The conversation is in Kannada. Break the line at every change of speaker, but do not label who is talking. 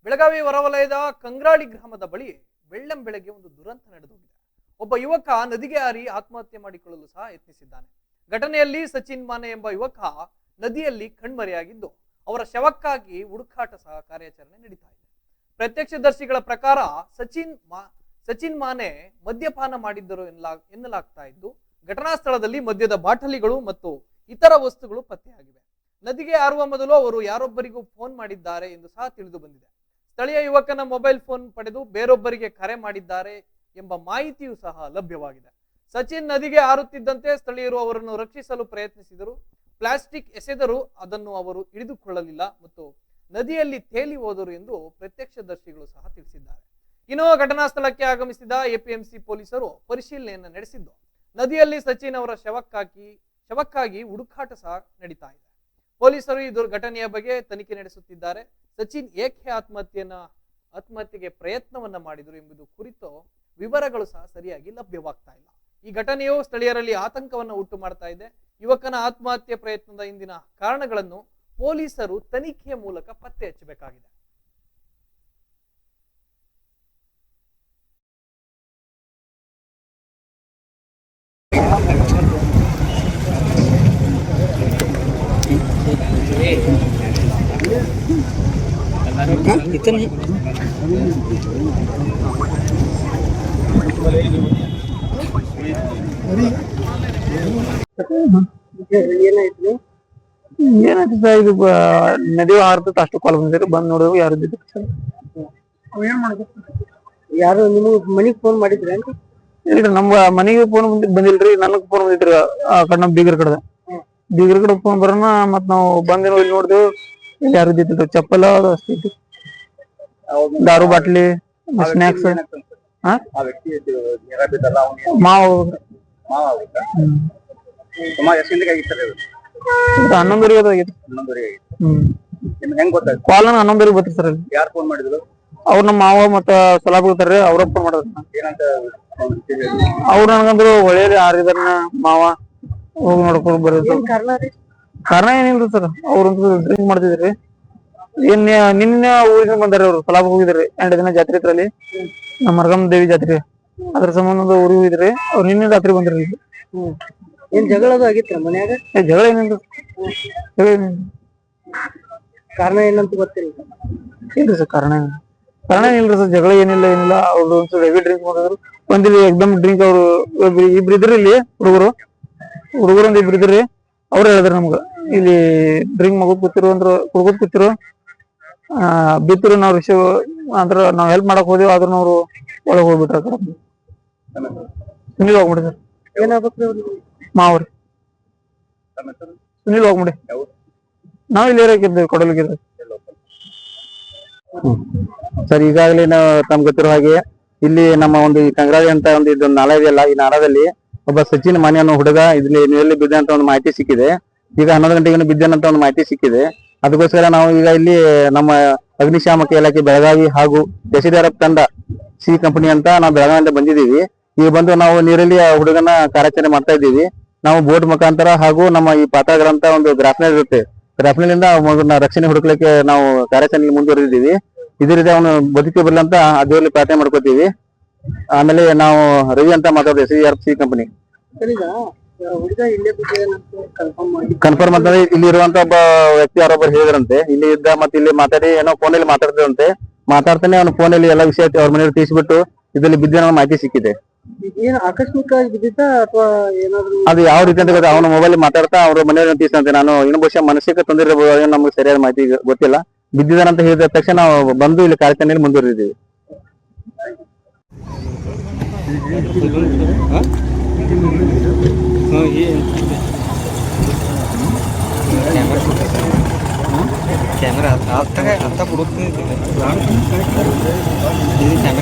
ಬೆಳಗಾವಿ ಹೊರವಲಯದ ಕಂಗ್ರಾಳಿ ಗ್ರಾಮದ ಬಳಿ ಬೆಳ್ಳಂಬೆಳಗ್ಗೆ ಒಂದು ದುರಂತ ನಡೆದೋಗಿದೆ. ಒಬ್ಬ ಯುವಕ ನದಿಗೆ ಹಾರಿ ಆತ್ಮಹತ್ಯೆ ಮಾಡಿಕೊಳ್ಳಲು ಸಹ ಯತ್ನಿಸಿದ್ದಾನೆ. ಘಟನೆಯಲ್ಲಿ ಸಚಿನ್ ಮಾನೆ ಎಂಬ ಯುವಕ ನದಿಯಲ್ಲಿ ಕಣ್ಮರೆಯಾಗಿದ್ದು ಅವರ ಶವಕ್ಕಾಗಿ ಹುಡುಕಾಟ ಸಹ ಕಾರ್ಯಾಚರಣೆ ನಡೀತಾ ಇದೆ. ಪ್ರತ್ಯಕ್ಷದರ್ಶಿಗಳ ಪ್ರಕಾರ ಸಚಿನ್ ಮಾನೆ ಮದ್ಯಪಾನ ಮಾಡಿದ್ದರು ಎನ್ನಲಾಗ್ತಾ ಇದ್ದು ಘಟನಾ ಸ್ಥಳದಲ್ಲಿ ಮದ್ಯದ ಬಾಟಲಿಗಳು ಮತ್ತು ಇತರ ವಸ್ತುಗಳು ಪತ್ತೆಯಾಗಿವೆ. ನದಿಗೆ ಹಾರುವ ಮೊದಲು ಅವರು ಯಾರೊಬ್ಬರಿಗೂ ಫೋನ್ ಮಾಡಿದ್ದಾರೆ ಎಂದು ಸಹ ತಿಳಿದು ಬಂದಿದೆ. ಸ್ಥಳೀಯ ಯುವಕನ ಮೊಬೈಲ್ ಫೋನ್ ಪಡೆದು ಬೇರೊಬ್ಬರಿಗೆ ಕರೆ ಮಾಡಿದ್ದಾರೆ ಎಂಬ ಮಾಹಿತಿಯೂ ಸಹ ಲಭ್ಯವಾಗಿದೆ. ಸಚಿನ್ ನದಿಗೆ ಹಾರುತ್ತಿದ್ದಂತೆ ಸ್ಥಳೀಯರು ಅವರನ್ನು ರಕ್ಷಿಸಲು ಪ್ರಯತ್ನಿಸಿದರು. ಪ್ಲಾಸ್ಟಿಕ್ ಎಸೆದರೂ ಅದನ್ನು ಅವರು ಹಿಡಿದುಕೊಳ್ಳಲಿಲ್ಲ ಮತ್ತು ನದಿಯಲ್ಲಿ ತೇಲಿ ಹೋದರು ಎಂದು ಪ್ರತ್ಯಕ್ಷದರ್ಶಿಗಳು ಸಹ ತಿಳಿಸಿದ್ದಾರೆ. ಇನ್ನು ಘಟನಾ ಸ್ಥಳಕ್ಕೆ ಆಗಮಿಸಿದ ಎಪಿಎಂಸಿ ಪೊಲೀಸರು ಪರಿಶೀಲನೆಯನ್ನು ನಡೆಸಿದ್ದು ನದಿಯಲ್ಲಿ ಸಚಿನ್ ಅವರ ಶವಕ್ಕಾಗಿ ಹುಡುಕಾಟ ಸಹ ನಡೀತಾ ಇದೆ. ಪೊಲೀಸರು ಈ ಘಟನೆಯ ಬಗ್ಗೆ ತನಿಖೆ ನಡೆಸುತ್ತಿದ್ದಾರೆ. ಸಚಿನ್ ಏಕೆ ಆತ್ಮಹತ್ಯೆಗೆ ಪ್ರಯತ್ನವನ್ನ ಮಾಡಿದರು ಎಂಬುದು ಕುರಿತು ವಿವರಗಳು ಸಹ ಸರಿಯಾಗಿ ಲಭ್ಯವಾಗ್ತಾ ಇಲ್ಲ. ಈ ಘಟನೆಯು ಸ್ಥಳೀಯರಲ್ಲಿ ಆತಂಕವನ್ನು ಉಂಟು ಮಾಡ್ತಾ ಇದೆ. ಯುವಕನ ಆತ್ಮಹತ್ಯೆ ಪ್ರಯತ್ನದ ಹಿಂದಿನ ಕಾರಣಗಳನ್ನು ಪೊಲೀಸರು ತನಿಖೆಯ ಮೂಲಕ ಪತ್ತೆ ಹಚ್ಚಬೇಕಾಗಿದೆ.
ಏನಾಯ್ತು ಸರ್, ಇದು ನದಿ ಹಾರ್ತದ ಅಷ್ಟು ಕಾಲ್ ಬಂದಿದ್ರು. ಬಂದ್ ನೋಡಿದ್ರು ಯಾರು ಇದ್ದಿದ್ರು ಸರ್.
ಏನ್ ಮಾಡಿದ್ರು? ಯಾರು ನಿಮಗೆ ಮನಿಗ್ ಫೋನ್ ಮಾಡಿದ್ರಿ ಅಂತ?
ಇಲ್ರಿ, ನಮ್ಮ ಮನೆಗೆ ಫೋನ್ ಬಂದಿಲ್ರಿ. ನನಗ್ ಫೋನ್ ಬಂದಿದ್ರಿ ಆ ಕಡೆ ನಮ್ ಬೀಗರ ಕಡೆ ಫೋನ್ ಬರೋಣ. ಮತ್ ನಾವು ಬಂದೇನೋ ಇಲ್ಲಿ ನೋಡಿದೆವು, ಇಲ್ಲಿ ಯಾರು ಇದ್ದಿದ್ರು. ಚಪ್ಪಲ ಅದು ಅಷ್ಟೇ ಇತ್ತು, ದಾರು ಬಾಟ್ಲಿ, ಸ್ನಾಕ್ಸ್. ಮಾವ 11:00 ಆಗಿತ್ತು. ಕಾಲ್ 11:00 ಬತ್ರಿ ಸರ್. ಅಲ್ಲಿ
ಯಾರು ಫೋನ್ ಮಾಡಿದ್ರು?
ಅವ್ರು ನಮ್ಮ ಮಾವ ಮತ್ತ ಸಲಾಬ್ ಹೋಗ್ತಾರ್ರಿ, ಅವ್ರ ಫೋನ್ ಮಾಡಿದ್ರು. ಅವ್ರು ನನಗಂದ್ರು ಒಳ್ಳೆಯ ಯಾರಿದಾರ ಮಾವ ಹೋಗಿ ನೋಡ್ಕೊಂಡು ಬರೋದು. ಕಾರಣ ಏನಿಲ್ರಿ ಸರ್, ಅವ್ರಂತೂ ಡ್ರಿಂಕ್ ಮಾಡ್ತಿದ್ರಿ. ನಿನ್ನೆ ಊರಿಂದ ಬಂದಾರೆ. ಅವ್ರು ಸಲಾಬ್ ಹೋಗಿದ್ರಿ 2 ದಿನ ಜಾತ್ರೆ ಇದ್ರಲ್ಲಿ, ನಮ್ಮ ಮರಗಮ್ಮ ದೇವಿ ಜಾತ್ರೆ. ಅದ್ರ ಸಂಬಂಧ ಊರಿಗೆ ಹೋಗಿದ್ರಿ. ಅವ್ರು ನಿನ್ನೆ ರಾತ್ರಿ ಬಂದ್ರಿ.
ಏನ್ ಜಗಳ ಆಗಿತ್ತ ಮನ್ಯಾಗ?
ಜಗಳ ಏನಿಲ್ರಿ,
ಕಾರಣ ಏನಂತ ಗೊತ್ತಿಲ್ಲ.
ಇಲ್ರಿ ಸರ್, ಕಾರಣ ಏನಿಲ್ರಿ ಸರ್. ಜಗಳ ಏನಿಲ್ಲ. ಅವ್ರು ಒಂದ್ಸಲ ಹೆವಿ ಡ್ರಿಂಕ್ ಮಾಡಿದ್ರು. ಒಂದಿಲ್ಲಿ ಎಕ್ದಮ್ ಡ್ರಿಂಕ್. ಅವ್ರು ಇಬ್ರು ಇದ್ರಿ ಇಲ್ಲಿ, ಹುಡುಗರು ಒಂದ್ ಇಬ್ರು ಇದ್ರಿ. ಅವ್ರು ಹೇಳಿದ್ರು ನಮ್ಗ, ಇಲ್ಲಿ ಡ್ರಿಂಕ್ ಮಗದ್ ಕೂತಿರು ಬಿತ್ತಿರು. ನಾವ್ ಅಂದ್ರ ನಾವ್ ಹೆಲ್ಪ್ ಮಾಡಕ್ ಹೋದೇವ್, ಆದ್ರೂ ಅವ್ರು ಒಳಗ್ ಹೋಗ್ಬಿಟ್ರ. ಸುನಿಲ್ ಹೋಗ್ಬಿಡಿ ಸರ್.
ಏನಾಗ್ಬೇಕು?
ಮಾವ್ರಿ ಸುನಿಲ್ ಹೋಗ್ಬಿಡಿ. ನಾವ್ ಇಲ್ಲಿ ಏರಿಯಾಕಿದ್ದೇವೆ, ಕೊಡಲಿಗಿದ್ರಿ
ಸರ್. ಈಗಾಗಲೇ ನಾವು ತಮ್ಗೆ ಗೊತ್ತಿರೋ ಹಾಗೆ ಇಲ್ಲಿ ನಮ್ಮ ಒಂದು ಕಂಗ್ರಾಳಿ ಅಂತ ಒಂದು ಇದು ನಾಳ ಇದೆಯಲ್ಲ, ಈ ನಾಳದಲ್ಲಿ ಒಬ್ಬ ಸಚಿನ್ ಮಾನೆ ಅನ್ನೋ ಹುಡುಗ ಇಲ್ಲಿ ನೀರಲ್ಲಿ ಬಿದ್ದ ಅಂತ ಒಂದು ಮಾಹಿತಿ ಸಿಕ್ಕಿದೆ. ಈಗ 11 ಗಂಟೆಗೆ ಬಿದ್ದಾನಂತ ಒಂದು ಮಾಹಿತಿ ಸಿಕ್ಕಿದೆ. ಅದಕ್ಕೋಸ್ಕರ ನಾವು ಈಗ ಇಲ್ಲಿ ನಮ್ಮ ಅಗ್ನಿಶಾಮಕ ಇಲಾಖೆ ಬೆಳಗಾವಿ ಹಾಗೂ ಎಸ್ಡಿಆರ್ಎಫ್ ತಂಡ ಸಿ ಕಂಪನಿ ಅಂತ ನಾವು ಬೆಳಗಾವಿಯಿಂದ ಬಂದಿದ್ದೀವಿ. ಈಗ ಬಂದು ನಾವು ನೀರಲ್ಲಿ ಆ ಹುಡುಗನ ಕಾರ್ಯಾಚರಣೆ ಮಾಡ್ತಾ ಇದ್ದೀವಿ. ನಾವು ಬೋಟ್ ಮುಖಾಂತರ ಹಾಗೂ ನಮ್ಮ ಈ ಪಾತ್ರಗಳಂತ ಒಂದು ಗ್ರಾಫ್ನೆಲ್ ಇರುತ್ತೆ, ಗ್ರಾಫ್ನೆಲಿಂದ ರಕ್ಷಣೆ ಹುಡುಕ್ಲಿಕ್ಕೆ ನಾವು ಕಾರ್ಯಾಚರಣೆ ಮುಂದುವರೆದಿದ್ದೀವಿ. ಇದರಿಂದ ಅವನು ಬದುಕಿ ಬರ್ಲಿ ಅಂತ ಆ ದೇವರಲ್ಲಿ ಪ್ರಾರ್ಥನೆ ಮಾಡ್ಕೋತೀವಿ. ಆಮೇಲೆ ನಾವು ರವಿ ಅಂತ ಮಾತಾಡೋದು ಎಸ್ಡಿಆರ್ಎಫ್ ಸಿ ಕಂಪನಿ. ಕನ್ಫರ್ಮ್ ಅಂತಂದ್ರೆ ಇಲ್ಲಿ ಇರುವಂತ ಒಬ್ಬ ವ್ಯಕ್ತಿ ಯಾರೊಬ್ಬರು ಹೇಳಿದ್ರಂತೆ, ಇಲ್ಲಿ ಇದ್ದ ಮತ್ತೆ ಇಲ್ಲಿ ಮಾತಾಡಿ ಏನೋ ಫೋನಲ್ಲಿ ಮಾತಾಡ್ತಿದಂತೆ. ಮಾತಾಡ್ತಾನೆ ಅವ್ನ ಫೋನಲ್ಲಿ ಎಲ್ಲ ವಿಷಯ ಅವ್ರ ಮನೆಯವ್ರು ತಿಳಿಸ್ಬಿಟ್ಟು ಇದರಲ್ಲಿ ಬಿದ್ದ ಮಾಹಿತಿ ಸಿಕ್ಕಿದೆ.
ಏನ್ ಆಕಸ್ಮಿಕ ಬಿದ್ದಿದ್ದ ಅಥವಾ ಏನಾದ್ರು?
ಅದು ಯಾವ ರೀತಿ ಅಂತ ಗೊತ್ತಾ, ಅವನ ಮೊಬೈಲ್ ಮಾತಾಡ್ತಾ ಅವ್ರ ಮನೆಯವ್ರನ್ನ ತಿಳಿಸಂತೆ. ನಾನು ಇನ್ನೂ ಬಹುಶಃ ಮನಸ್ಸಿಗೆ ತೊಂದರೆ ಇರಬಹುದು, ನಮ್ಗೆ ಸರಿಯಾದ ಮಾಹಿತಿ ಗೊತ್ತಿಲ್ಲ. ಬಿದ್ದಿದ್ದಾನಂತ ಹೇಳಿದ ತಕ್ಷಣ ನಾವು ಬಂದು ಇಲ್ಲಿ ಕಾರ್ಯಾಚರಣೆಯಲ್ಲಿ ಮುಂದುವರೆದಿದ್ದೀವಿ.
कैमरा आता पुढे कैमरा